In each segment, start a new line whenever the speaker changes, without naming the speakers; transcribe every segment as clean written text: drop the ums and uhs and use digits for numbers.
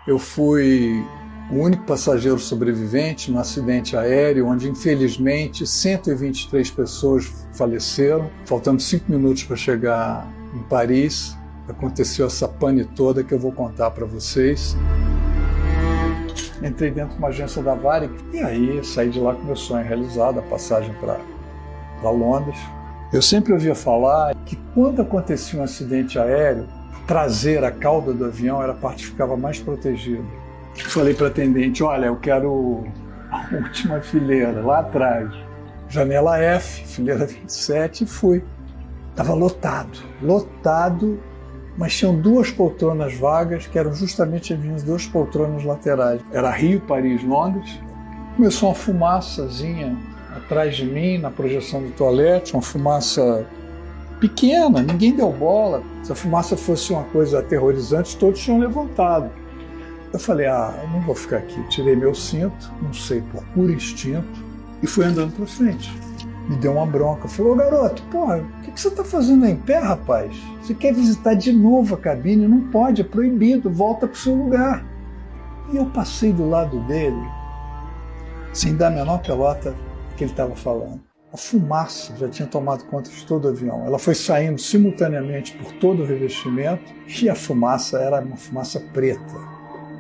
Eu fui o único passageiro sobrevivente no acidente aéreo, onde infelizmente 123 pessoas faleceram. Faltando 5 minutos para chegar em Paris, aconteceu essa pane toda que eu vou contar para vocês. Entrei dentro de uma agência da Varig e aí saí de lá com meu sonho realizado, a passagem para Londres. Eu sempre ouvia falar que quando acontecia um acidente aéreo, a traseira, a cauda do avião era a parte que ficava mais protegida. Falei para a atendente, olha, eu quero a última fileira, lá atrás. Janela F, fileira 27, e fui. Estava lotado, mas tinham 2 poltronas vagas, que eram justamente as minhas 2 poltronas laterais. Era Rio, Paris, Londres. Começou uma fumaçazinha atrás de mim, na projeção do toalete, uma fumaça pequena, ninguém deu bola. Se a fumaça fosse uma coisa aterrorizante, todos tinham levantado. Eu falei, eu não vou ficar aqui. Tirei meu cinto, não sei, por puro instinto, e fui andando para frente. Me deu uma bronca. Falou, garoto, porra, o que você está fazendo aí em pé, rapaz? Você quer visitar de novo a cabine? Não pode, é proibido, volta para o seu lugar. E eu passei do lado dele, sem dar a menor pelota que ele estava falando. A fumaça já tinha tomado conta de todo o avião. Ela foi saindo simultaneamente por todo o revestimento e a fumaça era uma fumaça preta,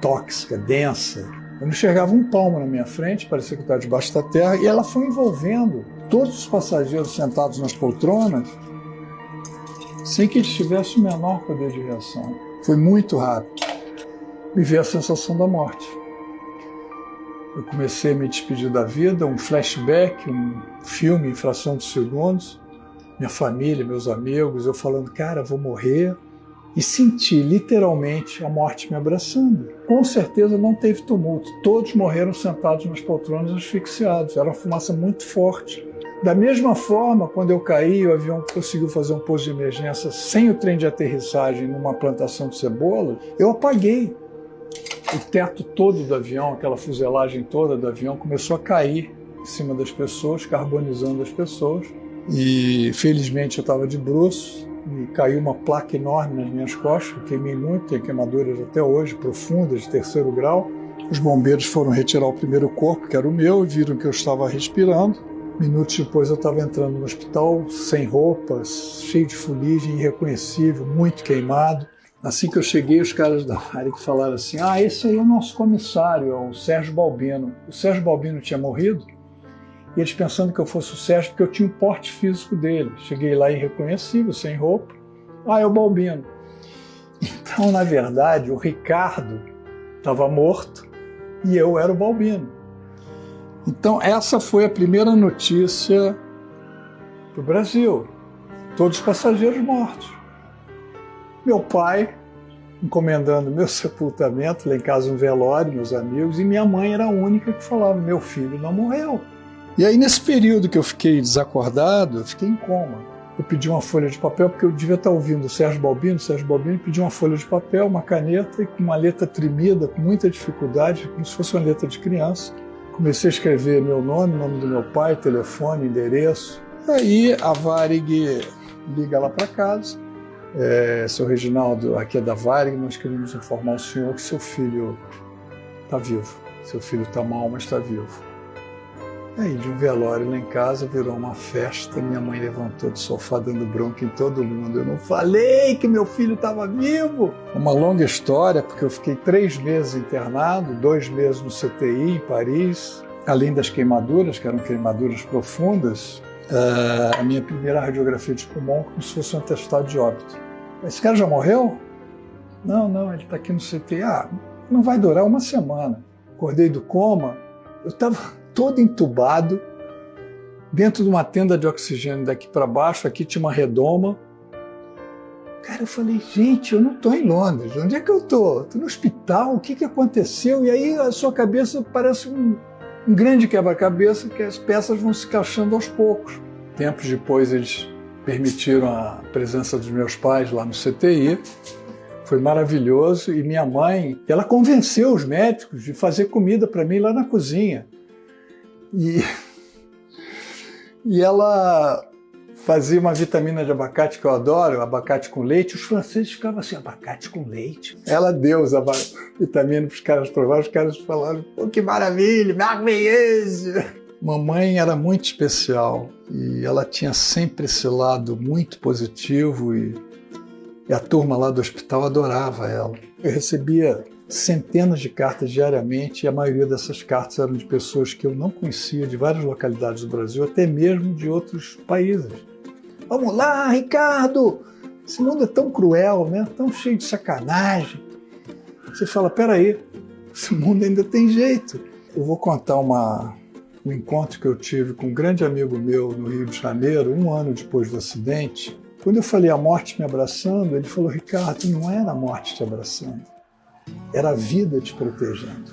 tóxica, densa. Eu não enxergava um palmo na minha frente, parecia que eu estava debaixo da terra, e ela foi envolvendo todos os passageiros sentados nas poltronas sem que eles tivessem o menor poder de reação. Foi muito rápido. Me veio a sensação da morte. Eu comecei a me despedir da vida, um flashback, um filme em fração de segundos, minha família, meus amigos, eu falando, cara, vou morrer. E senti literalmente a morte me abraçando. Com certeza não teve tumulto. Todos morreram sentados nas poltronas asfixiados. Era uma fumaça muito forte. Da mesma forma, quando eu caí, o avião conseguiu fazer um pouso de emergência sem o trem de aterrissagem numa plantação de cebola, eu apaguei. O teto todo do avião, aquela fuselagem toda do avião, começou a cair em cima das pessoas, carbonizando as pessoas. E felizmente eu estava de bruços. E caiu uma placa enorme nas minhas costas, eu queimei muito, tenho queimaduras até hoje, profundas, de 3º grau. Os bombeiros foram retirar o primeiro corpo, que era o meu, e viram que eu estava respirando. Minutos depois eu estava entrando no hospital, sem roupas, cheio de fuligem, irreconhecível, muito queimado. Assim que eu cheguei, os caras da Varig falaram assim, esse aí é o nosso comissário, é o Sérgio Balbino. O Sérgio Balbino tinha morrido, e eles pensando que eu fosse o Sérgio, porque eu tinha o porte físico dele. Cheguei lá irreconhecível, sem roupa. É o Balbino. Então, na verdade, o Ricardo estava morto e eu era o Balbino. Então, essa foi a primeira notícia para o Brasil. Todos os passageiros mortos. Meu pai encomendando meu sepultamento, lá em casa um velório, meus amigos, e minha mãe era a única que falava, meu filho não morreu. E aí, nesse período que eu fiquei desacordado, eu fiquei em coma. Eu pedi uma folha de papel, porque eu devia estar ouvindo o Sérgio Balbino pediu uma folha de papel, uma caneta, e com uma letra tremida, com muita dificuldade, como se fosse uma letra de criança. Comecei a escrever meu nome, nome do meu pai, telefone, endereço. Aí a Varig liga lá para casa. Seu Reginaldo, aqui é da Varig, nós queremos informar o senhor que seu filho está vivo. Seu filho está mal, mas está vivo. Aí, de um velório lá em casa, virou uma festa. Minha mãe levantou do sofá dando bronca em todo mundo. Eu não falei que meu filho estava vivo. Uma longa história, porque eu fiquei 3 meses internado, 2 meses no CTI em Paris. Além das queimaduras, que eram queimaduras profundas, a minha primeira radiografia de pulmão como se fosse um atestado de óbito. Esse cara já morreu? Não, ele está aqui no CTI. Não vai durar 1 semana. Acordei do coma, eu estava todo entubado, dentro de uma tenda de oxigênio daqui para baixo, aqui tinha uma redoma. Cara, eu falei, gente, eu não estou em Londres, onde é que eu estou? Estou no hospital, o que aconteceu? E aí a sua cabeça parece um grande quebra-cabeça que as peças vão se encaixando aos poucos. Tempos depois eles permitiram a presença dos meus pais lá no CTI, foi maravilhoso, e minha mãe, ela convenceu os médicos de fazer comida para mim lá na cozinha. E ela fazia uma vitamina de abacate que eu adoro, abacate com leite. Os franceses ficavam assim, abacate com leite. Ela deu a vitamina para os caras provar, os caras falaram, pô, que maravilha, maravilhoso. Mamãe era muito especial e ela tinha sempre esse lado muito positivo e a turma lá do hospital adorava ela. Eu recebia centenas de cartas diariamente e a maioria dessas cartas eram de pessoas que eu não conhecia, de várias localidades do Brasil, até mesmo de outros países. Vamos lá, Ricardo! Esse mundo é tão cruel, né? Tão cheio de sacanagem. Você fala, peraí, esse mundo ainda tem jeito. Eu vou contar um encontro que eu tive com um grande amigo meu no Rio de Janeiro, 1 ano depois do acidente. Quando eu falei a morte me abraçando, ele falou, Ricardo, não era a morte te abraçando, era a vida te protegendo.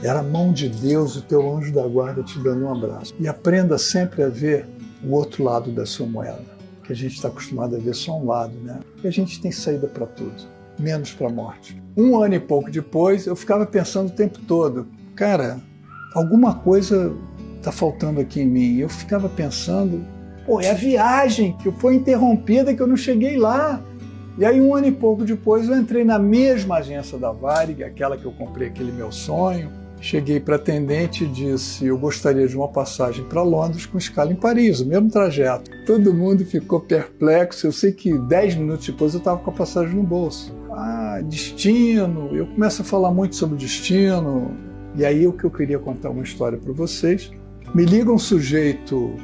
Era a mão de Deus, o teu anjo da guarda te dando um abraço. E aprenda sempre a ver o outro lado da sua moeda, que a gente está acostumado a ver só um lado, né? E a gente tem saída para tudo, menos para a morte. 1 ano e pouco depois, eu ficava pensando o tempo todo, cara, alguma coisa está faltando aqui em mim. Eu ficava pensando, pô, é a viagem que foi interrompida, que eu não cheguei lá. E aí 1 ano e pouco depois eu entrei na mesma agência da Varig, aquela que eu comprei aquele meu sonho. Cheguei para a atendente e disse, eu gostaria de uma passagem para Londres com escala em Paris, o mesmo trajeto. Todo mundo ficou perplexo, eu sei que 10 minutos depois eu estava com a passagem no bolso. Ah, destino, eu começo a falar muito sobre destino. E aí o que eu queria contar uma história para vocês. Me liga um sujeito,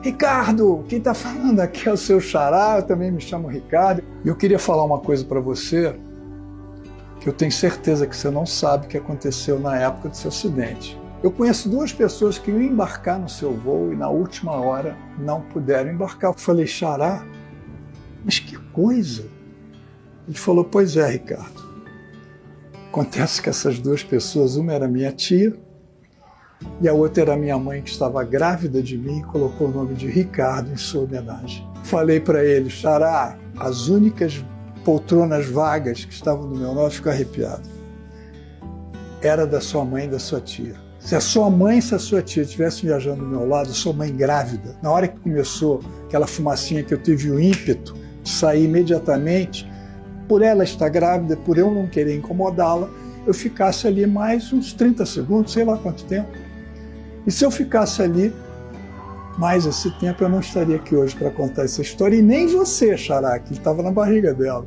Ricardo, quem está falando aqui é o seu xará, eu também me chamo Ricardo. E eu queria falar uma coisa para você, que eu tenho certeza que você não sabe o que aconteceu na época do seu acidente. Eu conheço 2 pessoas que iam embarcar no seu voo e na última hora não puderam embarcar. Eu falei, xará, mas que coisa. Ele falou, pois é, Ricardo. Acontece que essas 2 pessoas, uma era minha tia e a outra era minha mãe, que estava grávida de mim e colocou o nome de Ricardo em sua homenagem. Falei para ele, xará, as únicas poltronas vagas que estavam no meu nome, ficou arrepiado, era da sua mãe e da sua tia. Se a sua mãe e se a sua tia estivessem viajando do meu lado, sua mãe grávida, na hora que começou aquela fumacinha que eu tive o ímpeto de sair imediatamente, por ela estar grávida, por eu não querer incomodá-la, eu ficasse ali mais uns 30 segundos, sei lá quanto tempo. E se eu ficasse ali mais esse tempo, eu não estaria aqui hoje para contar essa história, e nem você, xará, que estava na barriga dela.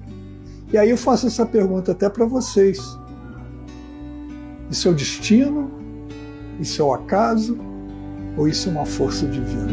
E aí eu faço essa pergunta até para vocês. Isso é o destino? Isso é o acaso? Ou isso é uma força divina?